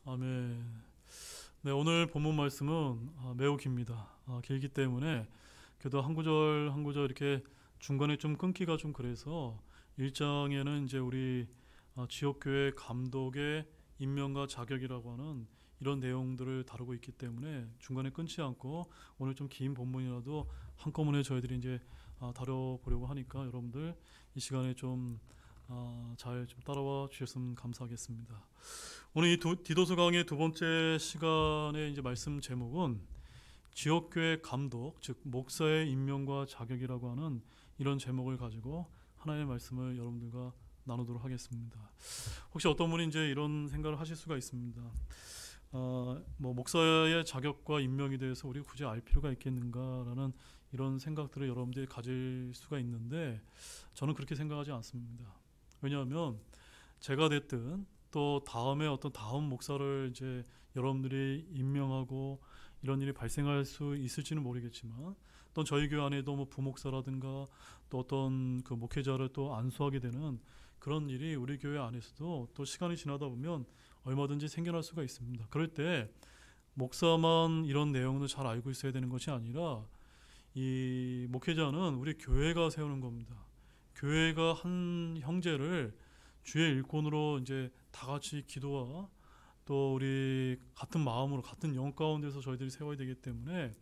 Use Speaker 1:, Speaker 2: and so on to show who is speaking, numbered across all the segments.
Speaker 1: 아멘. 네, 오늘 본문 말씀은 매우 깁니다. 길기 때문에 그래도 한 구절 한 구절 이렇게 중간에 좀 끊기가 좀 그래서 1장에는 이제 우리 지역교회 감독의 임명과 자격이라고 하는 이런 내용들을 다루고 있기 때문에 중간에 끊지 않고 오늘 좀 긴 본문이라도 한꺼번에 저희들이 이제 다뤄보려고 하니까 여러분들 이 시간에 좀 잘 좀 따라와 주셨으면 감사하겠습니다. 오늘 이 디도서 강의 두 번째 시간의 이제 말씀 제목은 지역교회 감독, 즉 목사의 임명과 자격이라고 하는 이런 제목을 가지고 하나님의 말씀을 여러분들과 나누도록 하겠습니다. 혹시 어떤 분이 이제 이런 생각을 하실 수가 있습니다. 뭐 목사의 자격과 임명에 대해서 우리가 굳이 알 필요가 있겠는가라는 이런 생각들을 여러분들이 가질 수가 있는데 저는 그렇게 생각하지 않습니다. 왜냐하면 제가 됐든 또 다음에 어떤 다음 목사를 이제 여러분들이 임명하고 이런 일이 발생할 수 있을지는 모르겠지만 또 저희 교회 안에도 뭐 부목사라든가 또 어떤 그 목회자를 또 안수하게 되는 그런 일이 우리 교회 안에서도 또 시간이 지나다 보면 얼마든지 생겨날 수가 있습니다. 그럴 때 목사만 이런 내용을 잘 알고 있어야 되는 것이 아니라 이 목회자는 우리 교회가 세우는 겁니다. 교회가 한 형제를 주의 일꾼으로 이제 다 같이 기도와 또 우리 같은 마음으로 같은 영 가운데서 저희들이 세워야 되기 때문에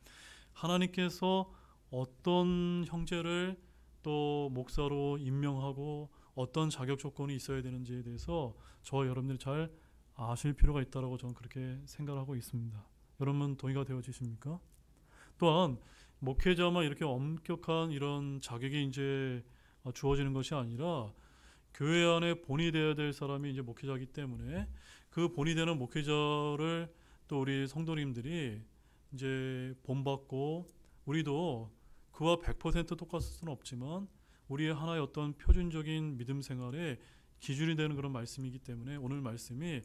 Speaker 1: 하나님께서 어떤 형제를 또 목사로 임명하고 어떤 자격 조건이 있어야 되는지에 대해서 저와 여러분들이 잘 아실 필요가 있다고 저는 그렇게 생각하고 있습니다. 여러분 동의가 되어지십니까? 또한 목회자만 이렇게 엄격한 이런 자격이 이제 주어지는 것이 아니라 교회 안에 본이 되어야 될 사람이 이제 목회자이기 때문에 그 본이 되는 목회자를 또 우리 성도님들이 이제 본받고 우리도 그와 100% 똑같을 수는 없지만 우리의 하나의 어떤 표준적인 믿음 생활의 기준이 되는 그런 말씀이기 때문에 오늘 말씀이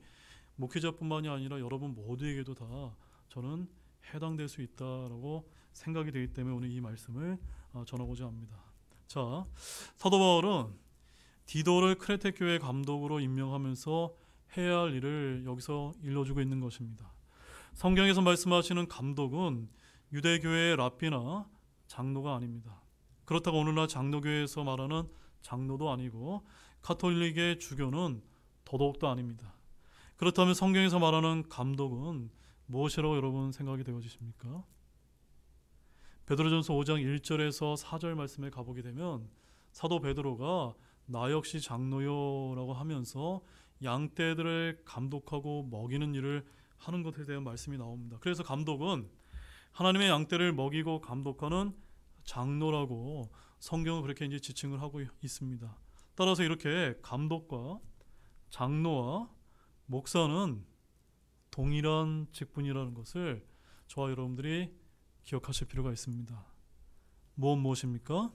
Speaker 1: 목회자뿐만이 아니라 여러분 모두에게도 다 저는 해당될 수 있다라고 생각이 되기 때문에 오늘 이 말씀을 전하고자 합니다. 자, 사도 바울은 디도를 크레테 교회 감독으로 임명하면서 해야 할 일을 여기서 일러주고 있는 것입니다. 성경에서 말씀하시는 감독은 유대교회의 랍비나 장로가 아닙니다. 그렇다고 오늘날 장로교회에서 말하는 장로도 아니고 카톨릭의 주교는 더더욱도 아닙니다. 그렇다면 성경에서 말하는 감독은 무엇이라고 여러분 생각이 되어지십니까? 베드로전서 5장 1절에서 4절 말씀에 가보게 되면 사도 베드로가 나 역시 장로요라고 하면서 양떼들을 감독하고 먹이는 일을 하는 것에 대한 말씀이 나옵니다. 그래서 감독은 하나님의 양떼를 먹이고 감독하는 장로라고 성경은 그렇게 이제 지칭을 하고 있습니다. 따라서 이렇게 감독과 장로와 목사는 동일한 직분이라는 것을 저와 여러분들이 기억하실 필요가 있습니다. 무엇입니까?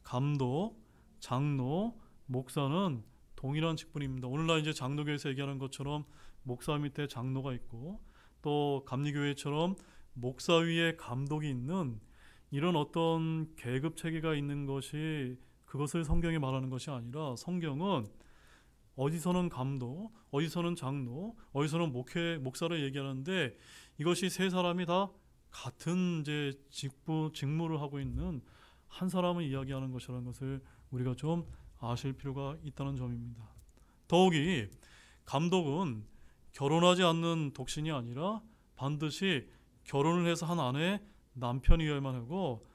Speaker 1: 감독, 장로, 목사는 동일한 직분입니다. 오늘날 이제 장로교에서 얘기하는 것처럼 목사 밑에 장로가 있고 또 감리교회처럼 목사 위에 감독이 있는 이런 어떤 계급 체계가 있는 것이 그것을 성경이 말하는 것이 아니라 성경은 어디서는 감독, 어디서는 장로, 어디서는 목사를 얘기하는데 이것이 세 사람이 다 같은 이제 직무를 하고 있는 한 사람을 이야기하는 것이라는 것을 우리가 좀 아실 필요가 있다는 점입니다. 더욱이 감독은 결혼하지 않는 독신이 아니라 반드시 결혼을 해서 한 아내의 남편이어야만 하고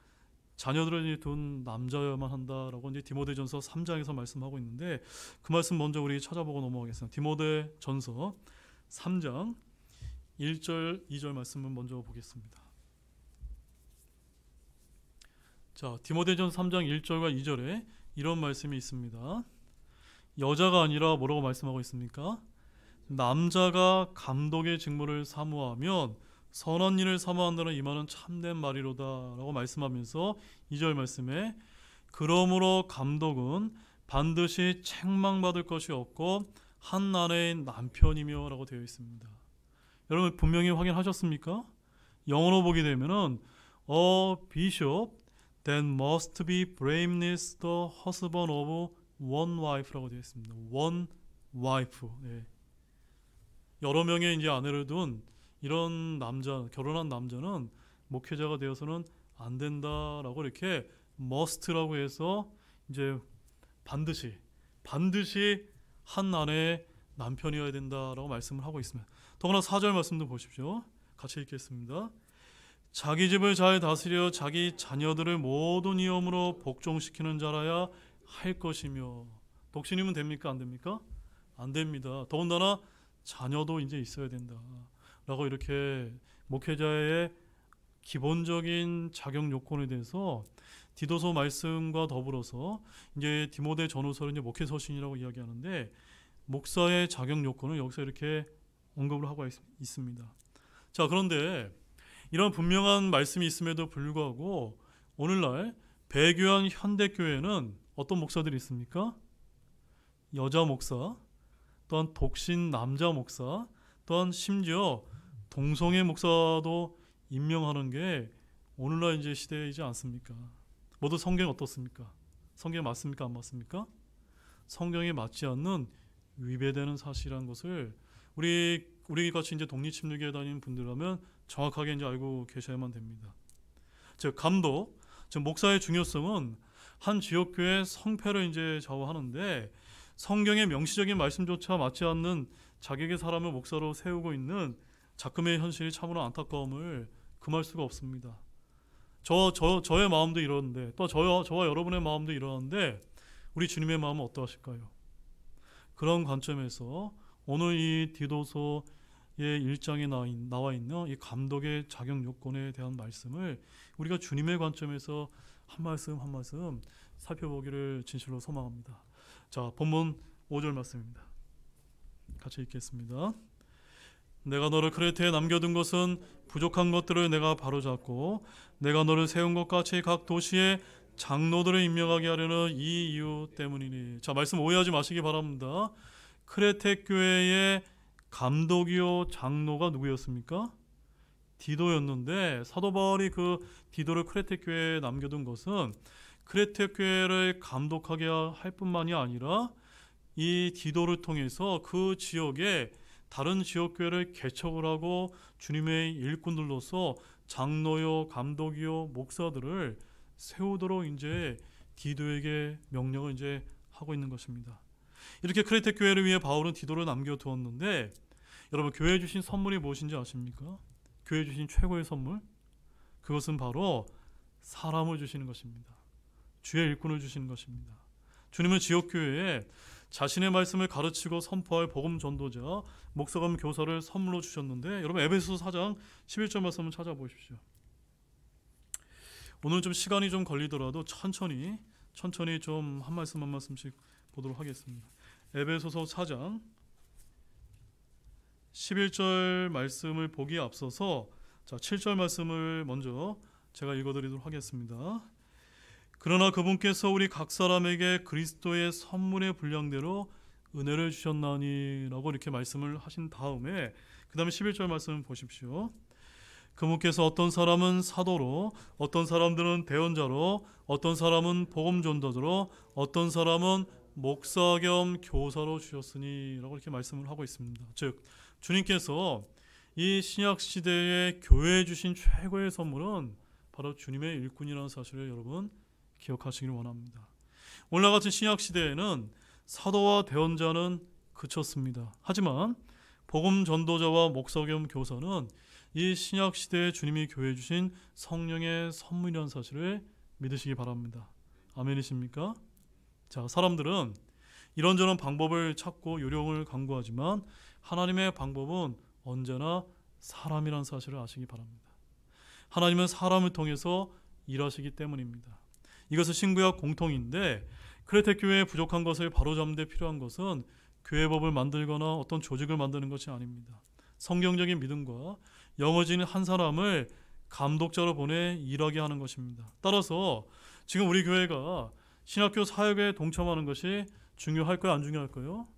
Speaker 1: 자녀들을 둔 남자여야만 한다라고 이제 디모데전서 3장에서 말씀하고 있는데 그 말씀 먼저 우리 찾아보고 넘어가겠습니다. 디모데전서 3장 1절 2절 말씀을 먼저 보겠습니다. 자, 디모데전서 3장 1절과 2절에 이런 말씀이 있습니다. 여자가 아니라 뭐라고 말씀하고 있습니까? 남자가 감독의 직무를 사모하면 선한 일을 사모한다는 이 말은 참된 말이로다 라고 말씀하면서 2절 말씀에 그러므로 감독은 반드시 책망받을 것이 없고 한 아내의 남편이며 라고 되어 있습니다. 여러분 분명히 확인하셨습니까? 영어로 보게 되면은 A bishop that must be blameless the husband of one wife라고 되어 있습니다. one wife. 네. 여러 명의 이제 아내를 둔 이런 남자, 결혼한 남자는 목회자가 되어서는 안 된다라고 이렇게 must라고 해서 이제 반드시 한 아내의 남편이어야 된다라고 말씀을 하고 있습니다. 더구나 4절 말씀도 보십시오. 같이 읽겠습니다. 자기 집을 잘 다스려 자기 자녀들을 모든 위엄으로 복종시키는 자라야 할 것이며. 독신이면 됩니까? 안 됩니까? 안 됩니다. 더군다나 자녀도 이제 있어야 된다 라고 이렇게 목회자의 기본적인 자격 요건에 대해서 디도서 말씀과 더불어서 이제 디모데 전후서를 이제 목회 서신이라고 이야기하는데, 목사의 자격 요건을 여기서 이렇게 언급을 하고 있습니다. 자, 그런데 이런 분명한 말씀이 있음에도 불구하고 오늘날 배교한 현대교회는 어떤 목사들이 있습니까? 여자 목사, 또한 독신 남자 목사, 또한 심지어 동성애 목사도 임명하는 게 오늘날 이제 시대이지 않습니까? 모두 성경 어떻습니까? 성경 맞습니까? 안 맞습니까? 성경에 맞지 않는 위배되는 사실이라는 것을 우리 같이 이제 독립침례교회 다니는 분들하면 정확하게 이제 알고 계셔야만 됩니다. 즉 감독, 즉 목사의 중요성은 한 지역교회 성패를 이제 좌우하는데, 성경의 명시적인 말씀조차 맞지 않는 자격의 사람을 목사로 세우고 있는 작금의 현실이 참으로 안타까움을 금할 수가 없습니다. 저의 마음도 이러는데, 또 저와 여러분의 마음도 이러는데, 우리 주님의 마음은 어떠하실까요? 그런 관점에서 오늘 이 디도서의 1장에 나와 있는 이 감독의 자격 요건에 대한 말씀을 우리가 주님의 관점에서 한 말씀 한 말씀 살펴보기를 진실로 소망합니다. 자, 본문 5절 말씀입니다. 같이 읽겠습니다. 내가 너를 크레테에 남겨둔 것은 부족한 것들을 내가 바로잡고 내가 너를 세운 것 같이 각 도시에 장로들을 임명하게 하려는 이 이유 때문이니. 자, 말씀 오해하지 마시기 바랍니다. 크레테 교회의 감독이요 장로가 누구였습니까? 디도였는데, 사도 바울이 그 디도를 크레테 교회에 남겨둔 것은 크레테 교회를 감독하게 할 뿐만이 아니라 이 디도를 통해서 그 지역에 다른 지역 교회를 개척을 하고 주님의 일꾼들로서 장로요 감독이요 목사들을 세우도록 이제 디도에게 명령을 이제 하고 있는 것입니다. 이렇게 크레테 교회를 위해 바울은 디도를 남겨두었는데, 여러분 교회에 주신 선물이 무엇인지 아십니까? 교회에 주신 최고의 선물, 그것은 바로 사람을 주시는 것입니다. 주의 일꾼을 주시는 것입니다. 주님은 지역교회에 자신의 말씀을 가르치고 선포할 복음 전도자, 목사감 교사를 선물로 주셨는데, 여러분 에베소서 4장 11절 말씀을 찾아보십시오. 오늘 좀 시간이 좀 걸리더라도 천천히 좀 한 말씀 한 말씀씩 보도록 하겠습니다. 에베소서 4장 11절 말씀을 보기에 앞서서 7절 말씀을 먼저 제가 읽어드리도록 하겠습니다. 그러나 그분께서 우리 각 사람에게 그리스도의 선물의 분량대로 은혜를 주셨나니 라고 이렇게 말씀을 하신 다음에 그 다음에 11절 말씀을 보십시오. 그분께서 어떤 사람은 사도로, 어떤 사람들은 대언자로, 어떤 사람은 복음 전도자로, 어떤 사람은 목사 겸 교사로 주셨으니 라고 이렇게 말씀을 하고 있습니다. 즉 주님께서 이 신약 시대에 교회에 주신 최고의 선물은 바로 주님의 일꾼이라는 사실을 여러분 기억하시길 원합니다. 오늘날 같은 신약 시대에는 사도와 대언자는 그쳤습니다. 하지만 복음 전도자와 목사 겸 교사는 이 신약 시대에 주님이 교회에 주신 성령의 선물이라는 사실을 믿으시기 바랍니다. 아멘이십니까? 자, 사람들은 이런저런 방법을 찾고 요령을 강구하지만 하나님의 방법은 언제나 사람이라는 사실을 아시기 바랍니다. 하나님은 사람을 통해서 일하시기 때문입니다. 이것은 신구약 공통인데, 크레테 교회에 부족한 것을 바로잡는 데 필요한 것은 교회법을 만들거나 어떤 조직을 만드는 것이 아닙니다. 성경적인 믿음과 영어진 한 사람을 감독자로 보내 일하게 하는 것입니다. 따라서 지금 우리 교회가 신학교 사역에 동참하는 것이 중요할까요? 안 중요할까요?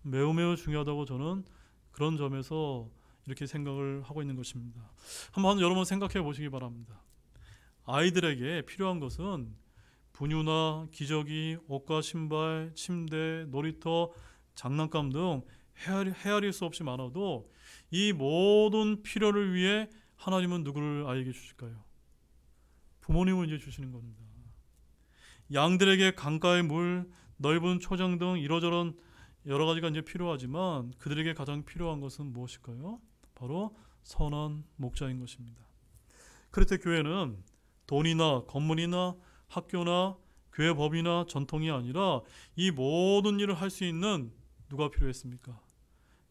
Speaker 1: 매우 중요하다고 저는 그런 점에서 이렇게 생각을 하고 있는 것입니다. 한번 여러분 생각해 보시기 바랍니다. 아이들에게 필요한 것은 분유나 기저귀, 옷과 신발, 침대, 놀이터, 장난감 등 헤아릴 수 없이 많아도 이 모든 필요를 위해 하나님은 누구를 아이에게 주실까요? 부모님을 이제 주시는 겁니다. 양들에게 강가의 물, 넓은 초장 등 이러저런 여러 가지가 이제 필요하지만 그들에게 가장 필요한 것은 무엇일까요? 바로 선한 목자인 것입니다. 그렇듯 교회는 돈이나 건물이나 학교나 교회 법이나 전통이 아니라 이 모든 일을 할 수 있는 누가 필요했습니까?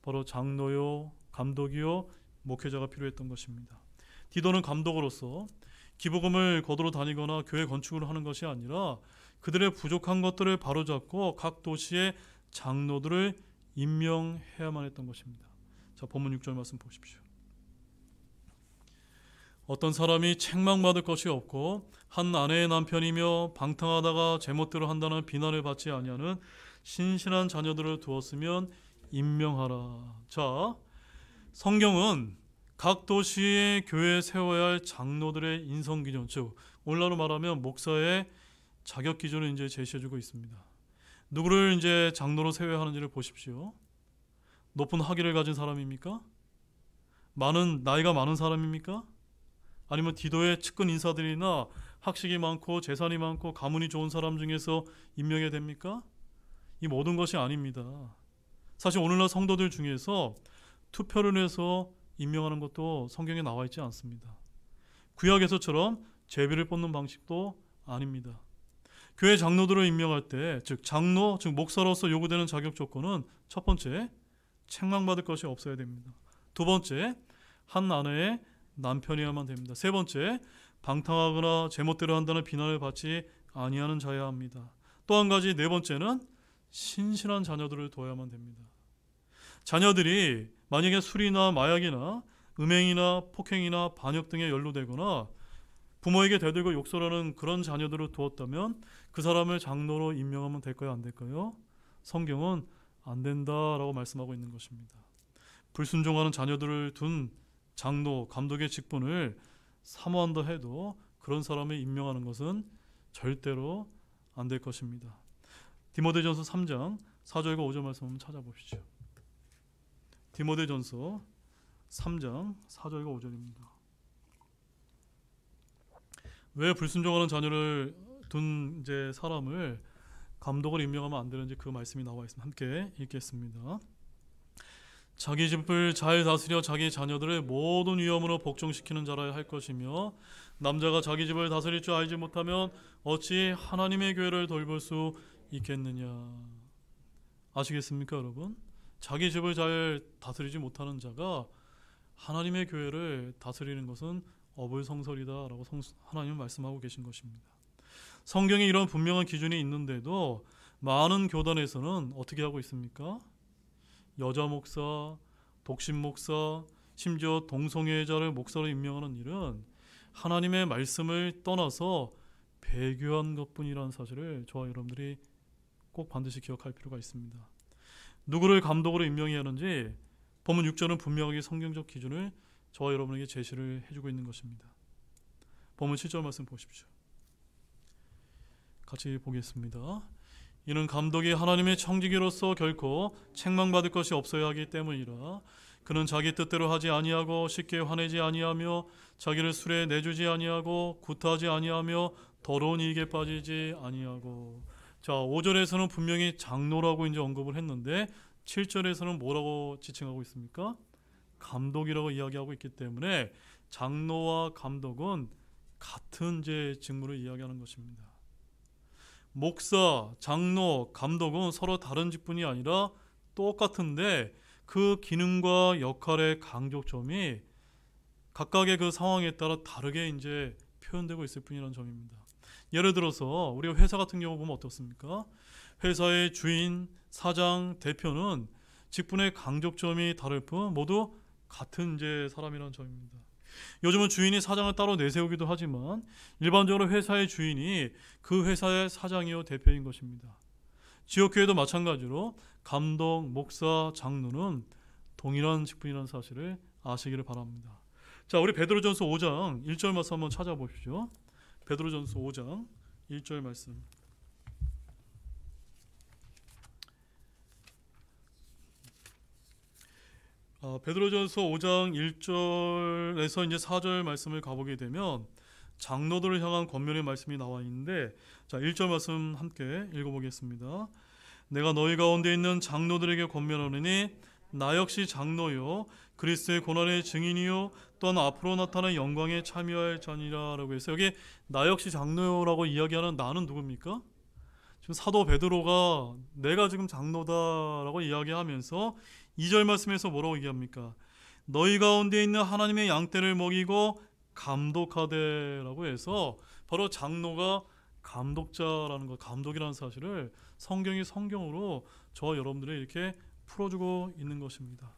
Speaker 1: 바로 장로요, 감독이요, 목회자가 필요했던 것입니다. 디도는 감독으로서 기부금을 거두러 다니거나 교회 건축을 하는 것이 아니라 그들의 부족한 것들을 바로잡고 각 도시의 장로들을 임명해야만 했던 것입니다. 자, 본문 6절 말씀 보십시오. 어떤 사람이 책망받을 것이 없고 한 아내의 남편이며 방탕하다가 제멋대로 한다는 비난을 받지 아니하는 신실한 자녀들을 두었으면 임명하라. 자, 성경은 각 도시의 교회에 세워야 할 장로들의 인성 기준, 즉 오늘날로 말하면 목사의 자격 기준을 이제 제시해주고 있습니다. 누구를 이제 장로로 세워야 하는지를 보십시오. 높은 학위를 가진 사람입니까? 나이가 많은 사람입니까? 아니면 디도의 측근 인사들이나 학식이 많고 재산이 많고 가문이 좋은 사람 중에서 임명해야 됩니까? 이 모든 것이 아닙니다. 사실 오늘날 성도들 중에서 투표를 해서 임명하는 것도 성경에 나와 있지 않습니다. 구약에서처럼 제비를 뽑는 방식도 아닙니다. 교회 장로들을 임명할 때, 즉 장로, 즉 목사로서 요구되는 자격 조건은 첫 번째, 책망받을 것이 없어야 됩니다. 두 번째, 한 아내의 남편이어야만 됩니다. 세 번째, 방탕하거나 제멋대로 한다는 비난을 받지 아니하는 자여야 합니다. 또 한 가지, 네 번째는 신실한 자녀들을 둬야만 됩니다. 자녀들이 만약에 술이나 마약이나 음행이나 폭행이나 반역 등에 연루되거나 부모에게 대들고 욕설하는 그런 자녀들을 두었다면 그 사람을 장로로 임명하면 될까요? 안 될까요? 성경은 안 된다라고 말씀하고 있는 것입니다. 불순종하는 자녀들을 둔 장로, 감독의 직분을 사모한다 해도 그런 사람을 임명하는 것은 절대로 안 될 것입니다. 디모데전서 3장 4절과 5절 말씀 한번 찾아보시죠. 디모데전서 3장 4절과 5절입니다. 왜 불순종하는 자녀를 둔 이제 사람을 감독을 임명하면 안 되는지 그 말씀이 나와 있습니다. 함께 읽겠습니다. 자기 집을 잘 다스려 자기 자녀들을 모든 위험으로 복종시키는 자라야 할 것이며 남자가 자기 집을 다스릴 줄 알지 못하면 어찌 하나님의 교회를 돌볼 수 있겠느냐. 아시겠습니까, 여러분? 자기 집을 잘 다스리지 못하는 자가 하나님의 교회를 다스리는 것은 어불성설이다라고 하나님은 말씀하고 계신 것입니다. 성경에 이런 분명한 기준이 있는데도 많은 교단에서는 어떻게 하고 있습니까? 여자 목사, 독신 목사, 심지어 동성애자를 목사로 임명하는 일은 하나님의 말씀을 떠나서 배교한 것뿐이라는 사실을 저와 여러분들이 꼭 반드시 기억할 필요가 있습니다. 누구를 감독으로 임명해야 하는지 본문 6절은 분명하게 성경적 기준을 저와 여러분에게 제시를 해주고 있는 것입니다. 본문 7절 말씀 보십시오. 같이 보겠습니다. 이는 감독이 하나님의 청지기로서 결코 책망받을 것이 없어야 하기 때문이라. 그는 자기 뜻대로 하지 아니하고 쉽게 화내지 아니하며 자기를 술에 내주지 아니하고 구타하지 아니하며 더러운 이익에 빠지지 아니하고. 자, 5절에서는 분명히 장로라고 이제 언급을 했는데 7절에서는 뭐라고 지칭하고 있습니까? 감독이라고 이야기하고 있기 때문에 장로와 감독은 같은 이제 직무를 이야기하는 것입니다. 목사, 장로, 감독은 서로 다른 직분이 아니라 똑같은데 그 기능과 역할의 강조점이 각각의 그 상황에 따라 다르게 이제 표현되고 있을 뿐이라는 점입니다. 예를 들어서 우리가 회사 같은 경우 보면 어떻습니까? 회사의 주인, 사장, 대표는 직분의 강조점이 다를 뿐 모두 같은 이제 사람이라는 점입니다. 요즘은 주인이 사장을 따로 내세우기도 하지만 일반적으로 회사의 주인이 그 회사의 사장이요 대표인 것입니다. 지역교회도 마찬가지로 감독, 목사, 장로는 동일한 직분이라는 사실을 아시기를 바랍니다. 자, 우리 베드로전서 5장 1절 말씀 한번 찾아보십시오. 베드로전서 5장 1절 말씀. 베드로전서 5장 1절에서 이제 4절 말씀을 가보게 되면 장로들을 향한 권면의 말씀이 나와 있는데, 자, 1절 말씀 함께 읽어보겠습니다. 내가 너희 가운데 있는 장로들에게 권면하노니 나 역시 장로요 그리스도의 고난의 증인이요 또한 앞으로 나타날 영광에 참여할 자니라 라고 해서, 여기 나 역시 장로요라고 이야기하는 나는 누굽니까? 지금 사도 베드로가 내가 지금 장로다라고 이야기하면서 2절 말씀에서 뭐라고 얘기합니까? 너희 가운데 있는 하나님의 양떼를 먹이고 감독하되라고 해서, 바로 장로가 감독자라는 것, 감독이라는 사실을 성경이 성경으로 저와 여러분들이 이렇게 풀어주고 있는 것입니다.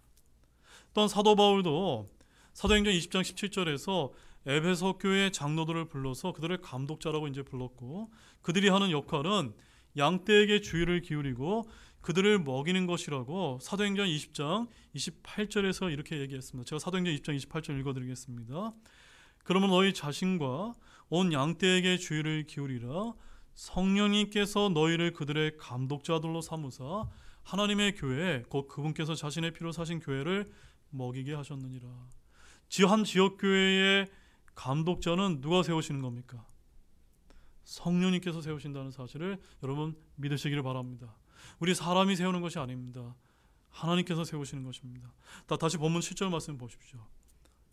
Speaker 1: 또한 사도 바울도 사도행전 20장 17절에서 에베소 교회 장로들을 불러서 그들을 감독자라고 이제 불렀고, 그들이 하는 역할은 양떼에게 주의를 기울이고 그들을 먹이는 것이라고 사도행전 20장 28절에서 이렇게 얘기했습니다. 제가 사도행전 20장 28절 읽어드리겠습니다. 그러면 너희 자신과 온 양떼에게 주의를 기울이라. 성령님께서 너희를 그들의 감독자들로 삼으사 하나님의 교회 곧 그분께서 자신의 피로 사신 교회를 먹이게 하셨느니라. 한 지역교회의 감독자는 누가 세우시는 겁니까? 성령님께서 세우신다는 사실을 여러분 믿으시기를 바랍니다. 우리 사람이 세우는 것이 아닙니다. 하나님께서 세우시는 것입니다. 다시 본문 7절 말씀 보십시오.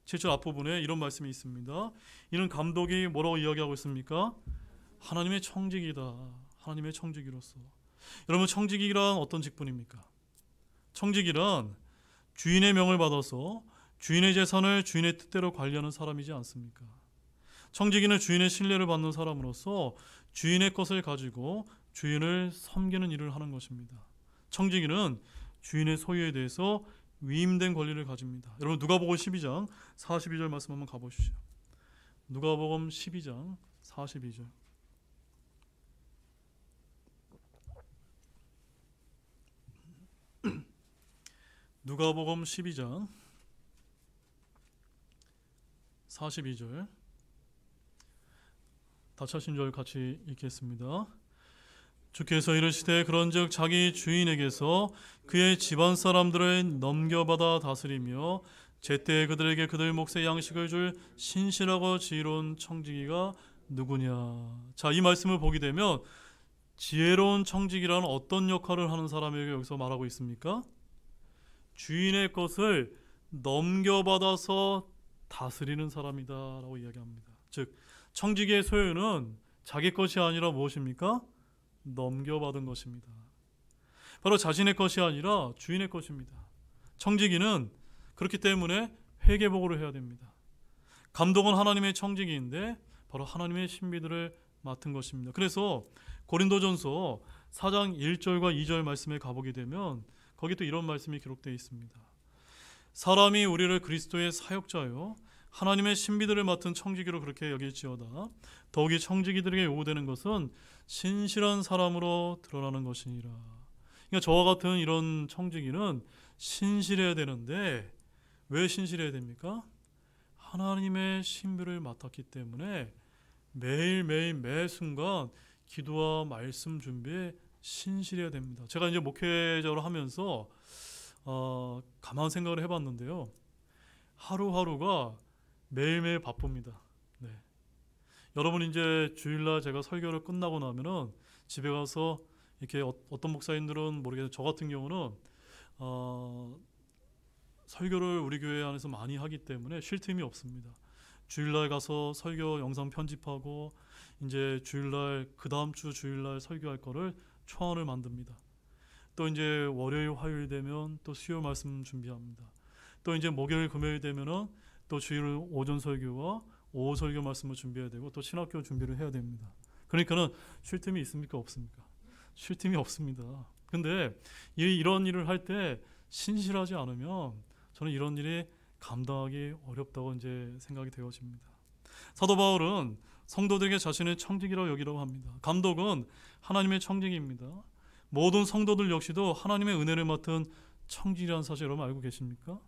Speaker 1: 7절 앞부분에 이런 말씀이 있습니다. 이는 감독이 뭐라고 이야기하고 있습니까? 하나님의 청직이다. 하나님의 청직이로서. 여러분, 청직이란 어떤 직분입니까? 청직이란 주인의 명을 받아서 주인의 재산을 주인의 뜻대로 관리하는 사람이지 않습니까? 청지기는 주인의 신뢰를 받는 사람으로서 주인의 것을 가지고 주인을 섬기는 일을 하는 것입니다. 청지기는 주인의 소유에 대해서 위임된 권리를 가집니다. 여러분, 누가복음 12장 42절 말씀 한번 가보시죠. 누가복음 12장 42절. 누가복음 12장 42절. 다 찾으신 줄 같이 읽겠습니다. 주께서 이르시되 그런즉 자기 주인에게서 그의 집안 사람들을 넘겨받아 다스리며 제때 그들에게 그들 몫의 양식을 줄 신실하고 지혜로운 청지기가 누구냐. 자, 이 말씀을 보게 되면 지혜로운 청지기라는 어떤 역할을 하는 사람에게 여기서 말하고 있습니까? 주인의 것을 넘겨받아서 다스리는 사람이다 라고 이야기합니다. 즉, 청지기의 소유는 자기 것이 아니라 무엇입니까? 넘겨받은 것입니다. 바로 자신의 것이 아니라 주인의 것입니다. 청지기는 그렇기 때문에 회계보고를 해야 됩니다. 감독은 하나님의 청지기인데 바로 하나님의 신비들을 맡은 것입니다. 그래서 고린도전서 4장 1절과 2절 말씀에 가보게 되면 거기 또 이런 말씀이 기록되어 있습니다. 사람이 우리를 그리스도의 사역자요 하나님의 신비들을 맡은 청지기로 그렇게 여길지어다. 더욱이 청지기들에게 요구되는 것은 신실한 사람으로 드러나는 것이니라. 그러니까 저와 같은 이런 청지기는 신실해야 되는데, 왜 신실해야 됩니까? 하나님의 신비를 맡았기 때문에 매일매일 매 순간 기도와 말씀 준비에 신실해야 됩니다. 제가 이제 목회자로 하면서 가만 생각을 해봤는데요. 하루하루가 매일매일 바쁩니다. 네. 여러분, 이제 주일날 제가 설교를 끝나고 나면은 집에 가서 이렇게 어떤 목사님들은 모르겠는데 저 같은 경우는 설교를 우리 교회 안에서 많이 하기 때문에 쉴 틈이 없습니다. 주일날 가서 설교 영상 편집하고 이제 주일날 그 다음 주 주일날 설교할 거를 초안을 만듭니다. 또 이제 월요일 화요일 되면 또 수요 말씀 준비합니다. 또 이제 목요일 금요일 되면은 또 주일 오전 설교와 오후 설교 말씀을 준비해야 되고 또 신학교 준비를 해야 됩니다. 그러니까는 쉴 틈이 있습니까? 없습니까? 쉴 틈이 없습니다. 근데 이런 일을 할 때 신실하지 않으면 저는 이런 일이 감당하기 어렵다고 이제 생각이 되어집니다. 사도 바울은 성도들에게 자신의 청지기라고 여기라고 합니다. 감독은 하나님의 청지기입니다. 모든 성도들 역시도 하나님의 은혜를 맡은 청지기라는 사실 여러분 알고 계십니까?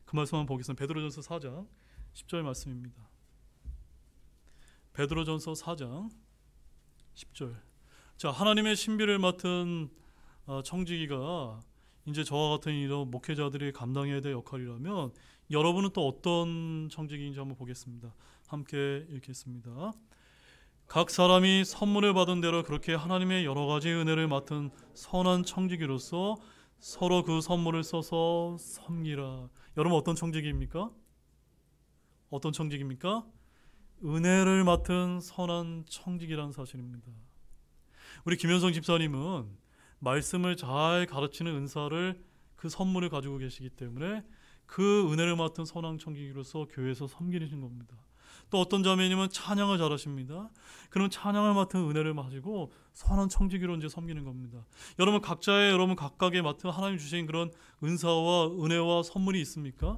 Speaker 1: 그 말씀 한번 보겠습니다. 베드로전서 4장 10절 말씀입니다. 베드로전서 4장 10절. 자, 하나님의 신비를 맡은 청지기가 이제 저와 같은 이런 목회자들이 감당해야 될 역할이라면 여러분은 또 어떤 청직인지 한번 보겠습니다. 함께 읽겠습니다. 각 사람이 선물을 받은 대로 그렇게 하나님의 여러 가지 은혜를 맡은 선한 청지기로서 서로 그 선물을 써서 섬기라. 여러분 어떤 청지기입니까? 어떤 청지기입니까? 은혜를 맡은 선한 청지기라는 사실입니다. 우리 김현성 집사님은 말씀을 잘 가르치는 은사를 그 선물을 가지고 계시기 때문에 그 은혜를 맡은 선한 청지기로서 교회에서 섬기시는 겁니다. 또 어떤 자매님은 찬양을 잘하십니다. 그럼 찬양을 맡은 은혜를 가지고 선한 청지기로 이제 섬기는 겁니다. 여러분 각자의 여러분 각각의 맡은 하나님 주신 그런 은사와 은혜와 선물이 있습니까?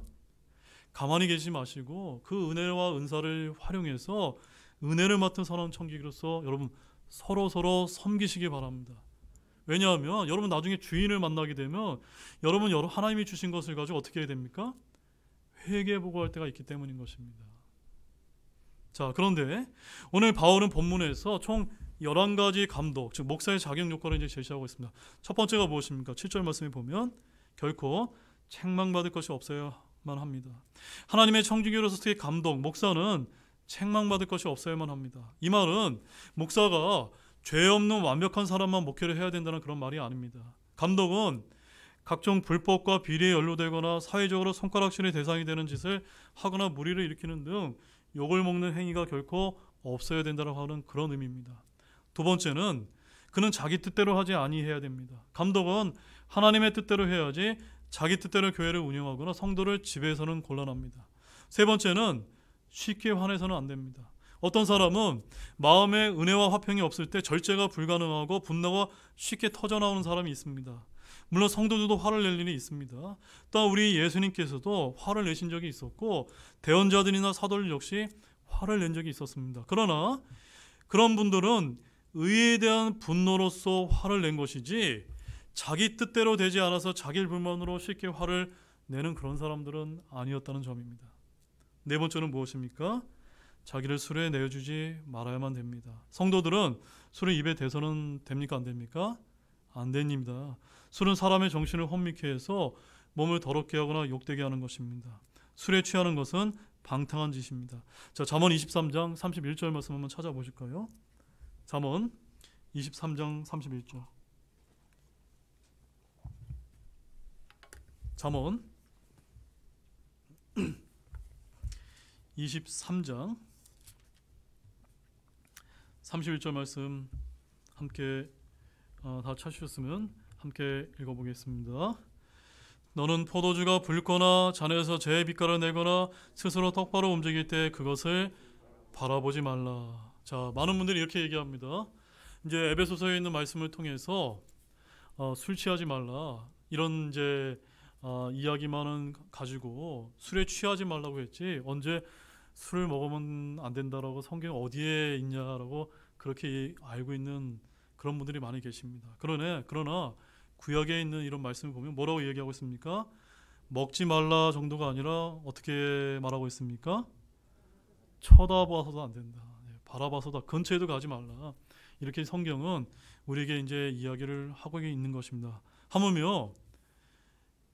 Speaker 1: 가만히 계시지 마시고 그 은혜와 은사를 활용해서 은혜를 맡은 선한 청지기로서 여러분 서로 섬기시기 바랍니다. 왜냐하면 여러분 나중에 주인을 만나게 되면 여러분 하나님이 주신 것을 가지고 어떻게 해야 됩니까? 회개 보고할 때가 있기 때문인 것입니다. 자, 그런데 오늘 바울은 본문에서 총 11가지 감독, 즉 목사의 자격 요건을 이제 제시하고 있습니다. 첫 번째가 무엇입니까? 7절 말씀에 보면 결코 책망받을 것이 없어야만 합니다. 하나님의 청지기로서 특히 감독, 목사는 책망받을 것이 없어야만 합니다. 이 말은 목사가 죄 없는 완벽한 사람만 목회를 해야 된다는 그런 말이 아닙니다. 감독은 각종 불법과 비리에 연루되거나 사회적으로 손가락질의 대상이 되는 짓을 하거나 무리를 일으키는 등 욕을 먹는 행위가 결코 없어야 된다고 하는 그런 의미입니다. 두 번째는 그는 자기 뜻대로 하지 아니해야 됩니다. 감독은 하나님의 뜻대로 해야지 자기 뜻대로 교회를 운영하거나 성도를 지배해서는 곤란합니다. 세 번째는 쉽게 화내서는 안 됩니다. 어떤 사람은 마음에 은혜와 화평이 없을 때 절제가 불가능하고 분노가 쉽게 터져나오는 사람이 있습니다. 물론 성도들도 화를 낼 일이 있습니다. 또 우리 예수님께서도 화를 내신 적이 있었고 대언자들이나 사도들 역시 화를 낸 적이 있었습니다. 그러나 그런 분들은 의에 대한 분노로서 화를 낸 것이지 자기 뜻대로 되지 않아서 자기 불만으로 쉽게 화를 내는 그런 사람들은 아니었다는 점입니다. 네 번째는 무엇입니까? 자기를 술에 내어주지 말아야만 됩니다. 성도들은 술을 입에 대서는 됩니까? 안 됩니까? 안 됩니다. 술은 사람의 정신을 혼미케 해서 몸을 더럽게 하거나 욕되게 하는 것입니다. 술에 취하는 것은 방탕한 짓입니다. 자, 잠언 23장 31절 말씀 한번 찾아보실까요? 잠언 23장 31절. 잠언 23장 31절 말씀 함께 다 찾으셨으면 함께 읽어보겠습니다. 너는 포도주가 붉거나 잔에서 제 빛깔을 내거나 스스로 똑바로 움직일 때 그것을 바라보지 말라. 자, 많은 분들이 이렇게 얘기합니다. 이제 에베소서에 있는 말씀을 통해서 술 취하지 말라 이런 이제 이야기만은 가지고 술에 취하지 말라고 했지 언제 술을 먹으면 안 된다라고 성경 어디에 있냐라고 그렇게 알고 있는 그런 분들이 많이 계십니다. 그러나 구약에 있는 이런 말씀을 보면 뭐라고 얘기하고 있습니까? 먹지 말라 정도가 아니라 어떻게 말하고 있습니까? 쳐다봐서도 안 된다. 바라봐서도 근처에도 가지 말라. 이렇게 성경은 우리에게 이제 이야기를 하고 있는 것입니다. 하물며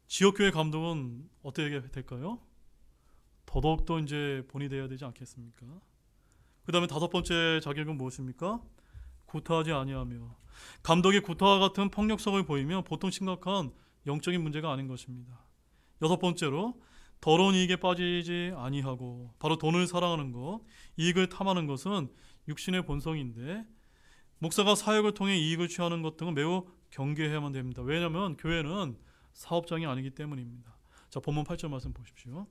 Speaker 1: 지역교회 감독은 어떻게 될까요? 더더욱더 이제 본이 되어야 되지 않겠습니까? 그 다음에 다섯 번째 자격은 무엇입니까? 구타하지 아니하며. 감독이 구타와 같은 폭력성을 보이면 보통 심각한 영적인 문제가 아닌 것입니다. 여섯 번째로 더러운 이익에 빠지지 아니하고, 바로 돈을 사랑하는 것, 이익을 탐하는 것은 육신의 본성인데 목사가 사역을 통해 이익을 취하는 것 등은 매우 경계해야만 됩니다. 왜냐하면 교회는 사업장이 아니기 때문입니다. 자, 본문 8절 말씀 보십시오.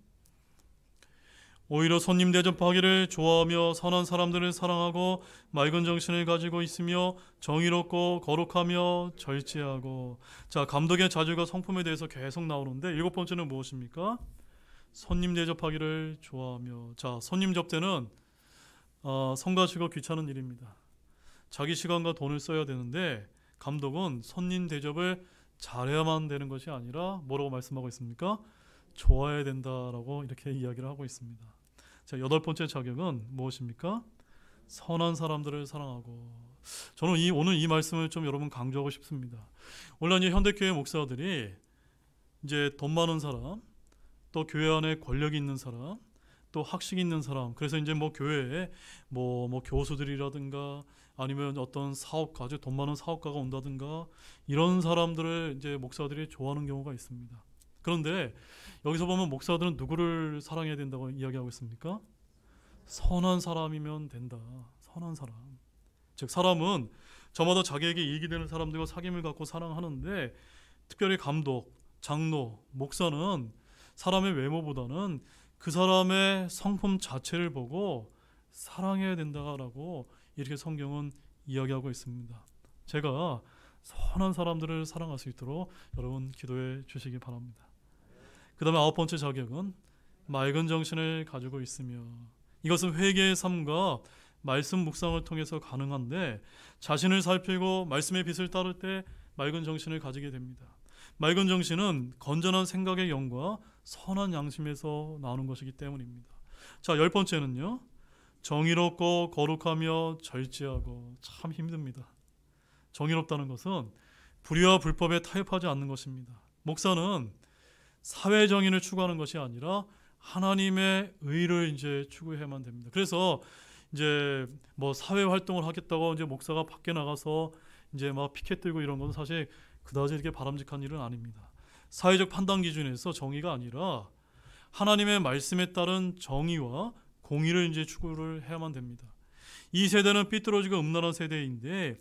Speaker 1: 오히려 손님 대접하기를 좋아하며 선한 사람들을 사랑하고 맑은 정신을 가지고 있으며 정의롭고 거룩하며 절제하고. 자, 감독의 자질과 성품에 대해서 계속 나오는데 일곱 번째는 무엇입니까? 손님 대접하기를 좋아하며. 자, 손님 접대는 성가시고 귀찮은 일입니다. 자기 시간과 돈을 써야 되는데 감독은 손님 대접을 잘해야만 되는 것이 아니라 뭐라고 말씀하고 있습니까? 좋아해야 된다라고 이렇게 이야기를 하고 있습니다. 자, 여덟 번째 자격은 무엇입니까? 선한 사람들을 사랑하고. 저는 오늘 이 말씀을 좀 여러분 강조하고 싶습니다. 오늘 이제 현대교회 목사들이 이제 돈 많은 사람, 또 교회 안에 권력이 있는 사람, 또 학식이 있는 사람. 그래서 이제 뭐 교회에 뭐 교수들이라든가 아니면 어떤 사업가, 아주 돈 많은 사업가가 온다든가 이런 사람들을 이제 목사들이 좋아하는 경우가 있습니다. 그런데 여기서 보면 목사들은 누구를 사랑해야 된다고 이야기하고 있습니까? 선한 사람이면 된다. 선한 사람. 즉 사람은 저마다 자기에게 이익이 되는 사람들과 사귐을 갖고 사랑하는데, 특별히 감독, 장로, 목사는 사람의 외모보다는 그 사람의 성품 자체를 보고 사랑해야 된다라고 이렇게 성경은 이야기하고 있습니다. 제가 선한 사람들을 사랑할 수 있도록 여러분 기도해 주시기 바랍니다. 그 다음에 9번째 자격은 맑은 정신을 가지고 있으며, 이것은 회개의 삶과 말씀 묵상을 통해서 가능한데, 자신을 살피고 말씀의 빛을 따를 때 맑은 정신을 가지게 됩니다. 맑은 정신은 건전한 생각의 영과 선한 양심에서 나오는 것이기 때문입니다. 자, 10번째는요. 정의롭고 거룩하며 절제하고. 참 힘듭니다. 정의롭다는 것은 불의와 불법에 타협하지 않는 것입니다. 목사는 사회 정의를 추구하는 것이 아니라 하나님의 의를 이제 추구해야만 됩니다. 그래서 이제 뭐 사회 활동을 하겠다고 이제 목사가 밖에 나가서 이제 막 피켓 들고 이런 건 사실 그다지 이렇게 바람직한 일은 아닙니다. 사회적 판단 기준에서 정의가 아니라 하나님의 말씀에 따른 정의와 공의를 이제 추구를 해야만 됩니다. 이 세대는 삐뚤어지고 음란한 세대인데,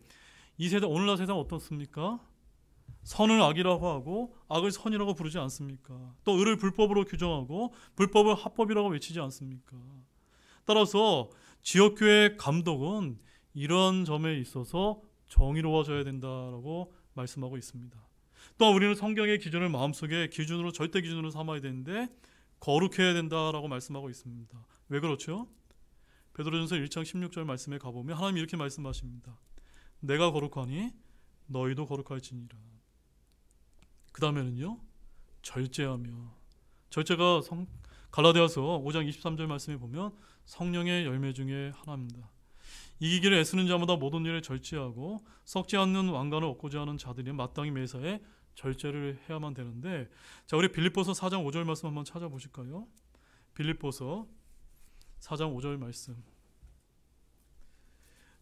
Speaker 1: 이 세대 오늘날 세상 어떻습니까? 선을 악이라고 하고 악을 선이라고 부르지 않습니까? 또 의를 불법으로 규정하고 불법을 합법이라고 외치지 않습니까? 따라서 지역교회 감독은 이런 점에 있어서 정의로워져야 된다라고 말씀하고 있습니다. 또 우리는 성경의 기준을 마음속에 기준으로, 절대 기준으로 삼아야 되는데 거룩해야 된다라고 말씀하고 있습니다. 왜 그렇죠? 베드로전서 1장 16절 말씀에 가보면 하나님이 이렇게 말씀하십니다. 내가 거룩하니 너희도 거룩할지니라. 그 다음에는요, 절제하며. 절제가 갈라디아서 5장 23절 말씀에 보면 성령의 열매 중에 하나입니다. 이기기를 애쓰는 자마다 모든 일에 절제하고 썩지 않는 왕관을 얻고자 하는 자들이 마땅히 매사에 절제를 해야만 되는데, 자, 우리 빌립보서 4장 5절 말씀 한번 찾아보실까요? 빌립보서 4장 5절 말씀.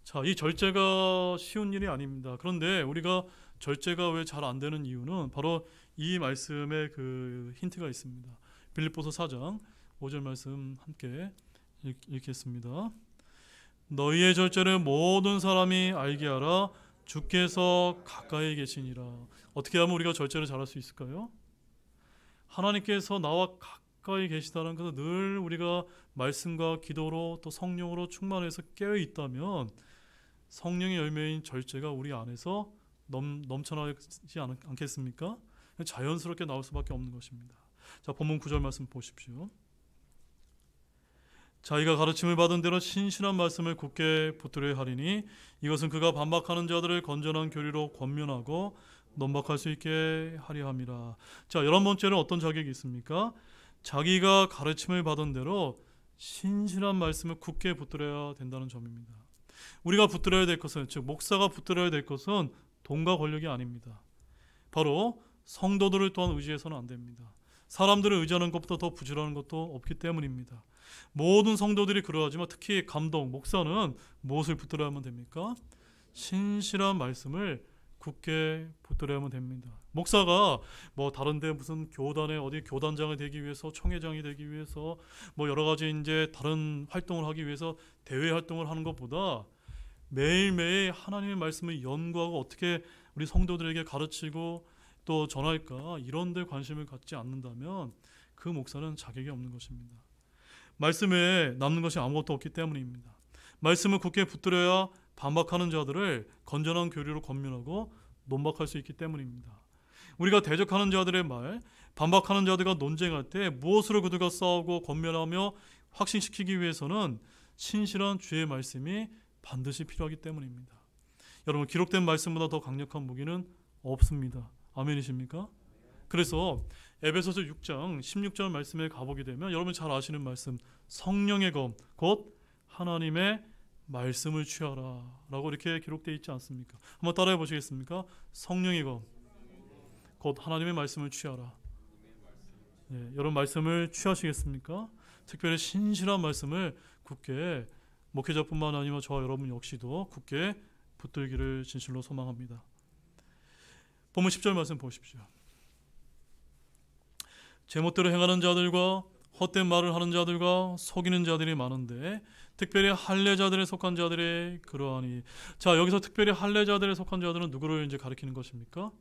Speaker 1: 자, 이 절제가 쉬운 일이 아닙니다. 그런데 우리가 절제가 왜 잘 안 되는 이유는 바로 이 말씀에 그 힌트가 있습니다. 빌립보서 4장 5절 말씀 함께 읽겠습니다. 너희의 절제를 모든 사람이 알게 하라. 주께서 가까이 계시니라. 어떻게 하면 우리가 절제를 잘할 수 있을까요? 하나님께서 나와 가까이 계시다는 것은 늘 우리가 말씀과 기도로 또 성령으로 충만해서 깨어 있다면 성령의 열매인 절제가 우리 안에서 넘쳐나지 않겠습니까? 자연스럽게 나올 수밖에 없는 것입니다. 자, 본문 9절 말씀 보십시오. 자기가 가르침을 받은 대로 신실한 말씀을 굳게 붙들어야 하리니 이것은 그가 반박하는 자들을 건전한 교리로 권면하고 논박할 수 있게 하려 함이라. 자, 11번째는 어떤 자격이 있습니까? 자기가 가르침을 받은 대로 신실한 말씀을 굳게 붙들어야 된다는 점입니다. 우리가 붙들어야 될 것은, 즉 목사가 붙들어야 될 것은 돈과 권력이 아닙니다. 바로 성도들을 또한 의지해서는 안 됩니다. 사람들을 의지하는 것보다 더 부지런한 것도 없기 때문입니다. 모든 성도들이 그러하지만 특히 감독, 목사는 무엇을 붙들어야만 됩니까? 신실한 말씀을 굳게 붙들어야만 됩니다. 목사가 뭐 다른데 무슨 교단에 어디 교단장이 되기 위해서, 총회장이 되기 위해서, 뭐 여러 가지 이제 다른 활동을 하기 위해서 대외 활동을 하는 것보다 매일매일 하나님의 말씀을 연구하고 어떻게 우리 성도들에게 가르치고 또 전할까, 이런 데 관심을 갖지 않는다면 그 목사는 자격이 없는 것입니다. 말씀에 남는 것이 아무것도 없기 때문입니다. 말씀을 굳게 붙들어야 반박하는 자들을 건전한 교리로 권면하고 논박할 수 있기 때문입니다. 우리가 대적하는 자들의 말, 반박하는 자들과 논쟁할 때 무엇으로 그들과 싸우고 권면하며 확신시키기 위해서는 신실한 주의 말씀이 반드시 필요하기 때문입니다. 여러분, 기록된 말씀보다 더 강력한 무기는 없습니다. 아멘이십니까? 그래서 에베소서 6장 16절 말씀에 가보게 되면 여러분 잘 아시는 말씀, 성령의 검, 곧 하나님의 말씀을 취하라 라고 이렇게 기록되어 있지 않습니까? 한번 따라해 보시겠습니까? 성령의 검, 곧 하나님의 말씀을 취하라. 여러분 말씀을 취하시겠습니까? 특별히 신실한 말씀을 굳게 목회자뿐만 아니라 저와 여러분 역시도 굳게 붙들기를 진실로 소망합니다. 본문 10절 말씀 보십시오. 제멋대로 행하는 자들과 헛된 말을 하는 자들과 속이는 자들이 많은데 특별히 할례자들에 속한 자들의 그러하니. 자, 여기서 특별히 할례자들에 속한 자들은 누구를 이제 가리키는 것입니까?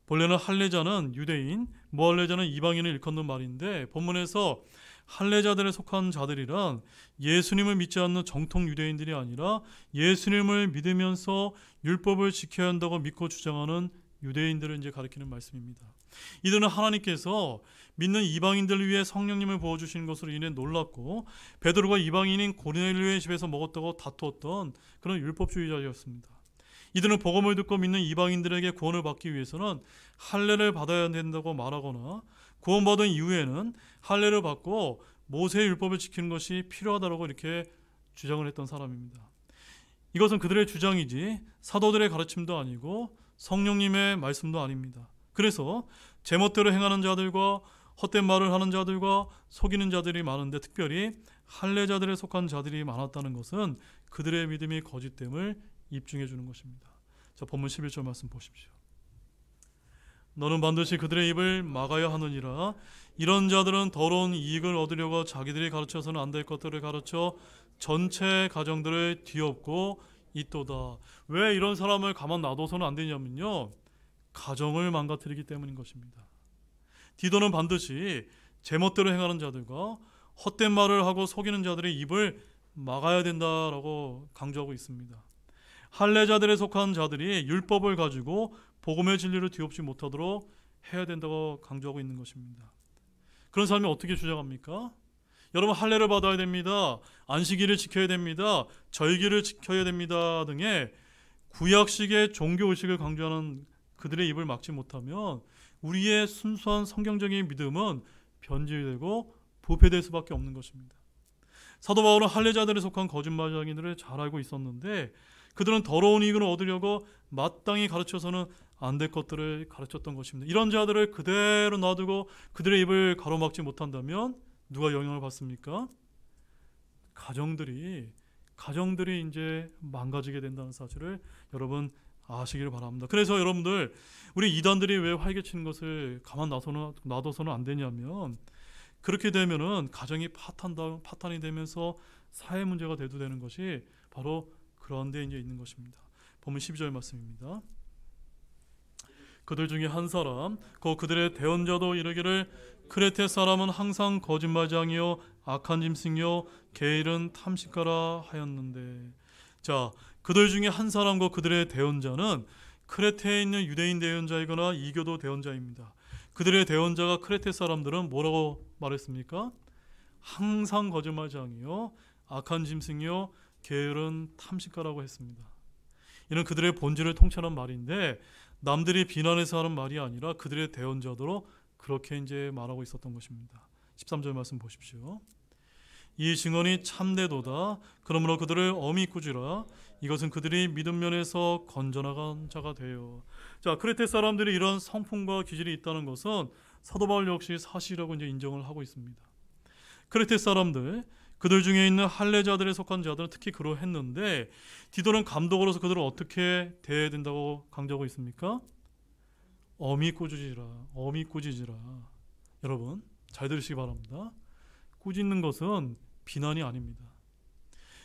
Speaker 1: 본래는 할례자는 유대인, 무할례자는 이방인을 일컫는 말인데 본문에서 할례자들에 속한 자들이란 예수님을 믿지 않는 정통 유대인들이 아니라 예수님을 믿으면서 율법을 지켜야 한다고 믿고 주장하는 유대인들을 이제 가리키는 말씀입니다. 이들은 하나님께서 믿는 이방인들을 위해 성령님을 부어주시는 것으로 인해 놀랐고 베드로가 이방인인 고넬료의 집에서 먹었다고 다투었던 그런 율법주의자였습니다. 이들은 복음을 듣고 믿는 이방인들에게 구원을 받기 위해서는 할례를 받아야 된다고 말하거나 구원받은 이후에는 할례를 받고 모세의 율법을 지키는 것이 필요하다고 이렇게 주장을 했던 사람입니다. 이것은 그들의 주장이지 사도들의 가르침도 아니고 성령님의 말씀도 아닙니다. 그래서 제멋대로 행하는 자들과 헛된 말을 하는 자들과 속이는 자들이 많은데 특별히 할례자들에 속한 자들이 많았다는 것은 그들의 믿음이 거짓됨을 입증해 주는 것입니다. 자, 본문 11절 말씀 보십시오. 너는 반드시 그들의 입을 막아야 하느니라. 이런 자들은 더러운 이익을 얻으려고 자기들이 가르쳐서는 안 될 것들을 가르쳐 전체 가정들을 뒤엎고 있도다. 왜 이런 사람을 가만 놔둬서는 안 되냐면요, 가정을 망가뜨리기 때문인 것입니다. 디도는 반드시 제멋대로 행하는 자들과 헛된 말을 하고 속이는 자들의 입을 막아야 된다라고 강조하고 있습니다. 할례자들에 속한 자들이 율법을 가지고 복음의 진리를 뒤엎지 못하도록 해야 된다고 강조하고 있는 것입니다. 그런 사람이 어떻게 주장합니까? 여러분, 할례를 받아야 됩니다, 안식일을 지켜야 됩니다, 절기를 지켜야 됩니다 등의 구약식의 종교의식을 강조하는 그들의 입을 막지 못하면 우리의 순수한 성경적인 믿음은 변질되고 부패될 수밖에 없는 것입니다. 사도 바울은 할례자들에 속한 거짓말쟁이들을 잘 알고 있었는데 그들은 더러운 이익을 얻으려고 마땅히 가르쳐서는 안 될 것들을 가르쳤던 것입니다. 이런 자들을 그대로 놔두고 그들의 입을 가로막지 못한다면 누가 영향을 받습니까? 가정들이 이제 망가지게 된다는 사실을 여러분 아시기를 바랍니다. 그래서 여러분들, 우리 이단들이 왜 활개치는 것을 가만 놔둬서는 안 되냐면, 그렇게 되면은 가정이 파탄이 되면서 사회 문제가 대두되는 것이 바로 그런 데 이제 있는 것입니다. 본문 12절 말씀입니다. 그들 중에 한 사람 곧 그들의 대언자도 이르기를 크레테 사람은 항상 거짓말장이요 악한 짐승이요 게으른 탐식가라 하였는데. 자, 그들 중에 한 사람과 그들의 대언자는 크레테에 있는 유대인 대언자이거나 이교도 대언자입니다. 그들의 대언자가 크레테 사람들은 뭐라고 말했습니까? 항상 거짓말장이요 악한 짐승이요 게으른 탐식가라고 했습니다. 이는 그들의 본질을 통찰한 말인데 남들이 비난해서 하는 말이 아니라 그들의 대언자도 그렇게 이제 말하고 있었던 것입니다. 13절 말씀 보십시오. 이 증언이 참되도다. 그러므로 그들을 엄히 꾸지라. 이것은 그들이 믿음 면에서 건져나간 자가 되어. 자, 크레테 사람들이 이런 성품과 기질이 있다는 것은 사도 바울 역시 사실이라고 이제 인정을 하고 있습니다. 크레테 사람들, 그들 중에 있는 할례자들에 속한 자들은 특히 그러했는데 디도는 감독으로서 그들을 어떻게 대해야 된다고 강조하고 있습니까? 엄히 꾸짖으라. 여러분 잘 들으시기 바랍니다. 꾸짖는 것은 비난이 아닙니다.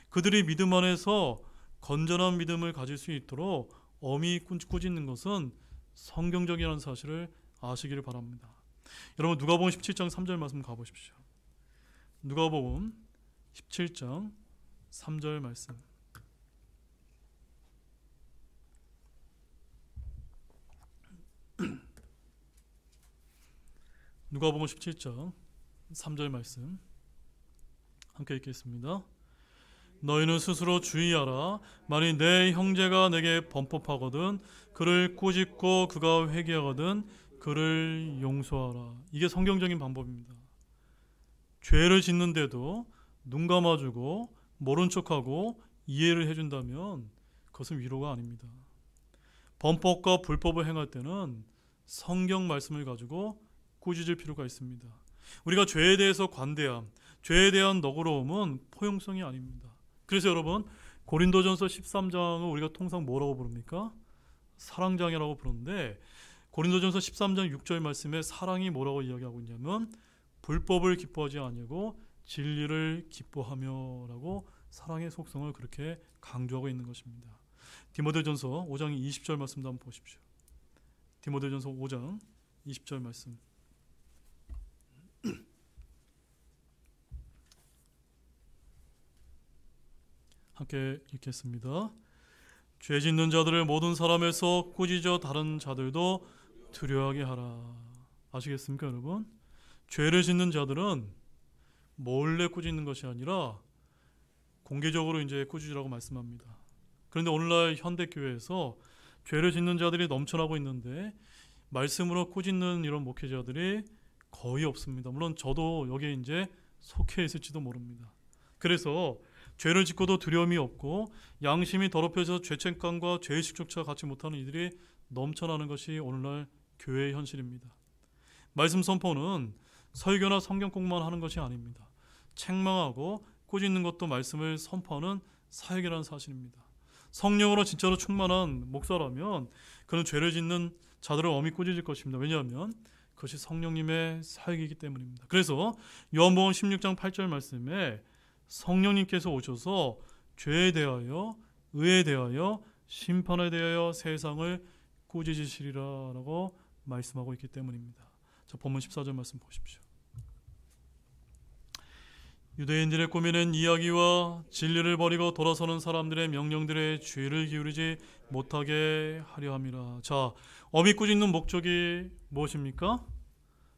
Speaker 1: 그들이 믿음 안에서 건전한 믿음을 가질 수 있도록 엄히 꾸짖는 것은 성경적이라는 사실을 아시기를 바랍니다. 여러분 누가복음 17장 3절 말씀 가보십시오. 누가복음 17장 3절 말씀. 누가복음 17장 3절 말씀 함께 읽겠습니다. 너희는 스스로 주의하라. 만일 내 형제가 내게 범법하거든 그를 꾸짖고 그가 회개하거든 그를 용서하라. 이게 성경적인 방법입니다. 죄를 짓는데도 눈 감아주고 모른 척하고 이해를 해준다면 그것은 위로가 아닙니다. 범법과 불법을 행할 때는 성경 말씀을 가지고 꾸짖을 필요가 있습니다. 우리가 죄에 대해서 관대함, 죄에 대한 너그러움은 포용성이 아닙니다. 그래서 여러분, 고린도전서 13장을 우리가 통상 뭐라고 부릅니까? 사랑장이라고 부르는데, 고린도전서 13장 6절 말씀에 사랑이 뭐라고 이야기하고 있냐면 불법을 기뻐하지 아니하고 진리를 기뻐하며라고 사랑의 속성을 그렇게 강조하고 있는 것입니다. 디모데전서 5장 20절 말씀도 한번 보십시오. 디모데전서 5장 20절 말씀. 함께 읽겠습니다. 죄 짓는 자들을 모든 사람에서 꾸짖어 다른 자들도 두려워하게 하라. 아시겠습니까, 여러분? 죄를 짓는 자들은 몰래 꾸짖는 것이 아니라 공개적으로 이제 꾸짖으라고 말씀합니다. 그런데 오늘날 현대교회에서 죄를 짓는 자들이 넘쳐나고 있는데 말씀으로 꾸짖는 이런 목회자들이 거의 없습니다. 물론 저도 여기에 이제 속해 있을지도 모릅니다. 그래서 죄를 짓고도 두려움이 없고 양심이 더럽혀져서 죄책감과 죄의식조차 갖지 못하는 이들이 넘쳐나는 것이 오늘날 교회의 현실입니다. 말씀 선포는 설교나 성경공부만 하는 것이 아닙니다. 책망하고 꾸짖는 것도 말씀을 선포하는 사역이라는 사실입니다. 성령으로 진짜로 충만한 목사라면 그는 죄를 짓는 자들을 엄히 꾸짖을 것입니다. 왜냐하면 그것이 성령님의 사역이기 때문입니다. 그래서 요한복음 16장 8절 말씀에 성령님께서 오셔서 죄에 대하여, 의에 대하여, 심판에 대하여 세상을 꾸짖으시리라라고 말씀하고 있기 때문입니다. 자, 본문 14절 말씀 보십시오. 유대인들의 꾸미는 이야기와 진리를 버리고 돌아서는 사람들의 명령들에 귀를 기울이지 못하게 하려 함이라. 자, 엄히 꾸짖는 목적이 무엇입니까?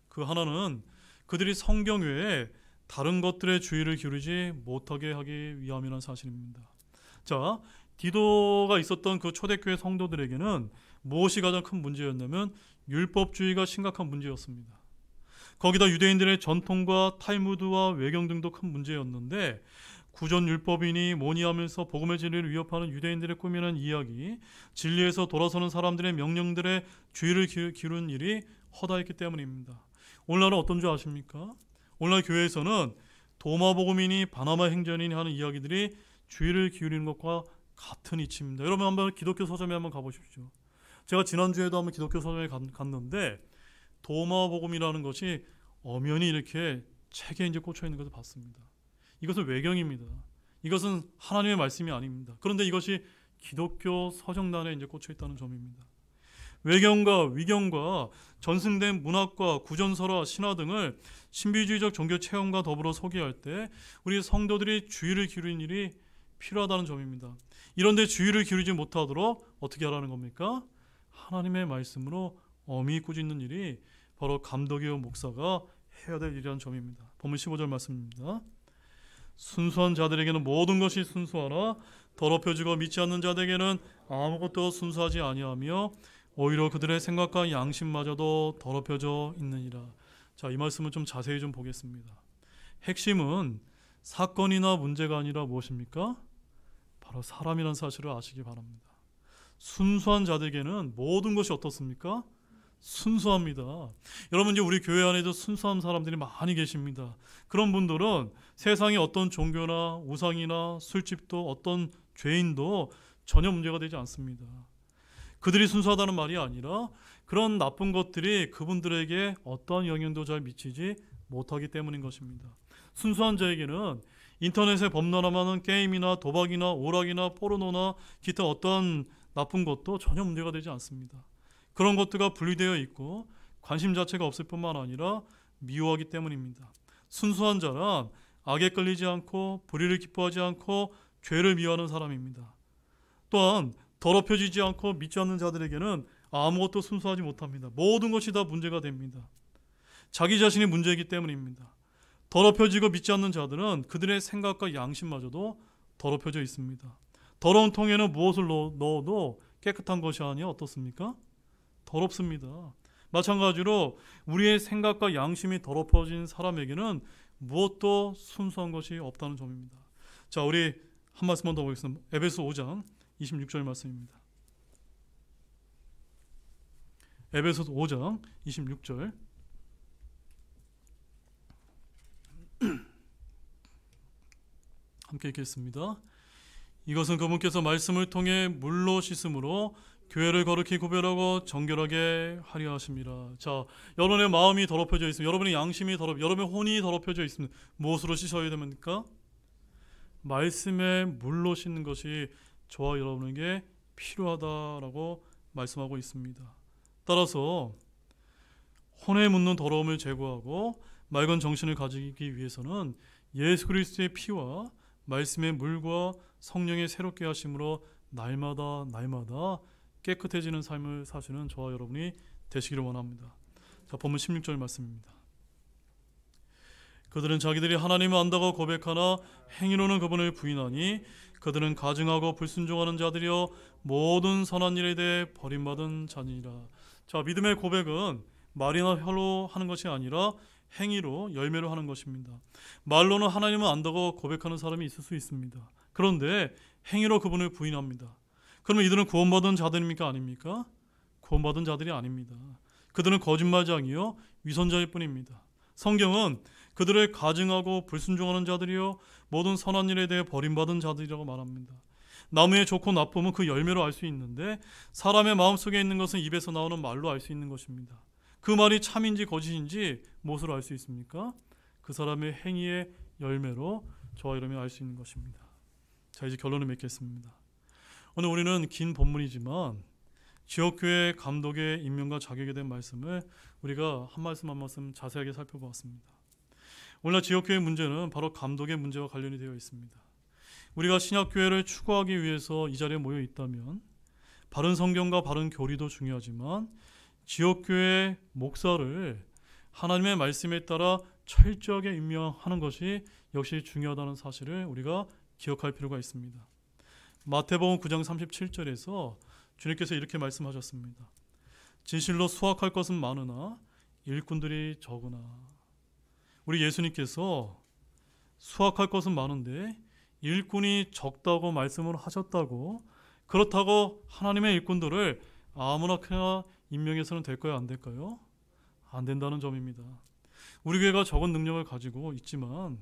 Speaker 1: 그 하나는 그들이 성경 외에 다른 것들에 주의를 기울이지 못하게 하기 위함이라는 사실입니다. 자, 디도가 있었던 그 초대교회 성도들에게는 무엇이 가장 큰 문제였냐면 율법주의가 심각한 문제였습니다. 거기다 유대인들의 전통과 탈무드와 외경 등도 큰 문제였는데 구전 율법이니 뭐니 하면서 복음의 진리를 위협하는 유대인들의 꾸미는 이야기, 진리에서 돌아서는 사람들의 명령들에 주의를 기울인 일이 허다했기 때문입니다. 오늘날은 어떤 줄 아십니까? 오늘날 교회에서는 도마복음이니 바나마 행전이니 하는 이야기들이 주의를 기울이는 것과 같은 이치입니다. 여러분 한번 기독교 서점에 한번 가보십시오. 제가 지난주에도 한번 기독교 서점에 갔는데 도마복음이라는 것이 엄연히 이렇게 책에 이제 꽂혀 있는 것을 봤습니다. 이것은 외경입니다. 이것은 하나님의 말씀이 아닙니다. 그런데 이것이 기독교 서정단에 이제 꽂혀 있다는 점입니다. 외경과 위경과 전승된 문학과 구전설화, 신화 등을 신비주의적 종교 체험과 더불어 소개할 때 우리 성도들이 주의를 기울이는 일이 필요하다는 점입니다. 이런데 주의를 기울이지 못하도록 어떻게 하라는 겁니까? 하나님의 말씀으로 엄히 꾸짖는 일이 바로 감독이요 목사가 해야 될 일이라는 점입니다. 본문 15절 말씀입니다. 순수한 자들에게는 모든 것이 순수하나 더럽혀지고 믿지 않는 자들에게는 아무것도 순수하지 아니하며 오히려 그들의 생각과 양심마저도 더럽혀져 있느니라. 자, 이 말씀을 좀 자세히 좀 보겠습니다. 핵심은 사건이나 문제가 아니라 무엇입니까? 바로 사람이라는 사실을 아시기 바랍니다. 순수한 자들에게는 모든 것이 어떻습니까? 순수합니다. 여러분, 이제 우리 교회 안에도 순수한 사람들이 많이 계십니다. 그런 분들은 세상의 어떤 종교나 우상이나 술집도 어떤 죄인도 전혀 문제가 되지 않습니다. 그들이 순수하다는 말이 아니라 그런 나쁜 것들이 그분들에게 어떠한 영향도 잘 미치지 못하기 때문인 것입니다. 순수한 자에게는 인터넷에 범람하는 게임이나 도박이나 오락이나 포르노나 기타 어떠한 나쁜 것도 전혀 문제가 되지 않습니다. 그런 것들과 분리되어 있고 관심 자체가 없을 뿐만 아니라 미워하기 때문입니다. 순수한 자란 악에 끌리지 않고 불의를 기뻐하지 않고 죄를 미워하는 사람입니다. 또한 더럽혀지지 않고 믿지 않는 자들에게는 아무것도 순수하지 못합니다. 모든 것이 다 문제가 됩니다. 자기 자신이 문제이기 때문입니다. 더럽혀지고 믿지 않는 자들은 그들의 생각과 양심마저도 더럽혀져 있습니다. 더러운 통에는 무엇을 넣어도 깨끗한 것이 아니라 어떻습니까? 더럽습니다. 마찬가지로 우리의 생각과 양심이 더럽혀진 사람에게는 무엇도 순수한 것이 없다는 점입니다. 자, 우리 한 말씀만 더 보겠습니다. 에베소 5장 26절 말씀입니다. 에베소 5장 26절. 함께 읽겠습니다. 이것은 그분께서 말씀을 통해 물로 씻음으로 교회를 거룩히 구별하고 정결하게 하려 하심이라. 자, 여러분의 마음이 더럽혀져 있습니다. 여러분의 양심이 여러분의 혼이 더럽혀져 있습니다. 무엇으로 씻어야 됩니까? 말씀에 물로 씻는 것이 저와 여러분에게 필요하다라고 말씀하고 있습니다. 따라서 혼에 묻는 더러움을 제거하고 맑은 정신을 가지기 위해서는 예수 그리스도의 피와 말씀의 물과 성령의 새롭게 하심으로 날마다 깨끗해지는 삶을 사시는 저와 여러분이 되시기를 원합니다. 자, 본문 16절 말씀입니다. 그들은 자기들이 하나님을 안다고 고백하나 행위로는 그분을 부인하니 그들은 가증하고 불순종하는 자들이여 모든 선한 일에 대해 버림받은 자니라. 자, 믿음의 고백은 말이나 혀로 하는 것이 아니라 행위로 열매로 하는 것입니다. 말로는 하나님을 안다고 고백하는 사람이 있을 수 있습니다. 그런데 행위로 그분을 부인합니다. 그러면 이들은 구원받은 자들입니까? 아닙니까? 구원받은 자들이 아닙니다. 그들은 거짓말장이요 위선자일 뿐입니다. 성경은 그들을 가증하고 불순종하는 자들이요 모든 선한 일에 대해 버림받은 자들이라고 말합니다. 나무의 좋고 나쁨은 그 열매로 알 수 있는데 사람의 마음속에 있는 것은 입에서 나오는 말로 알 수 있는 것입니다. 그 말이 참인지 거짓인지 무엇으로 알 수 있습니까? 그 사람의 행위의 열매로 저와 여러분이 알 수 있는 것입니다. 자, 이제 결론을 맺겠습니다. 오늘 우리는 긴 본문이지만 지역교회 감독의 임명과 자격에 대한 말씀을 우리가 한 말씀 한 말씀 자세하게 살펴보았습니다. 오늘날 지역교회 문제는 바로 감독의 문제와 관련이 되어 있습니다. 우리가 신약교회를 추구하기 위해서 이 자리에 모여 있다면 바른 성경과 바른 교리도 중요하지만 지역교회 목사를 하나님의 말씀에 따라 철저하게 임명하는 것이 역시 중요하다는 사실을 우리가 기억할 필요가 있습니다. 마태복음 9장 37절에서 주님께서 이렇게 말씀하셨습니다. 진실로 수확할 것은 많으나 일꾼들이 적으나. 우리 예수님께서 수확할 것은 많은데 일꾼이 적다고 말씀을 하셨다고, 그렇다고 하나님의 일꾼들을 아무나 그냥 임명해서는 될까요? 안 될까요? 안 된다는 점입니다. 우리 교회가 적은 능력을 가지고 있지만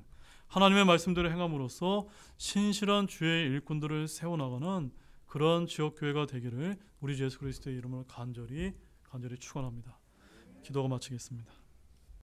Speaker 1: 하나님의 말씀대로 행함으로써 신실한 주의 일꾼들을 세워나가는 그러한 지역교회가 되기를 우리 주 예수 그리스도의 이름으로 간절히 축원합니다. 기도가 마치겠습니다.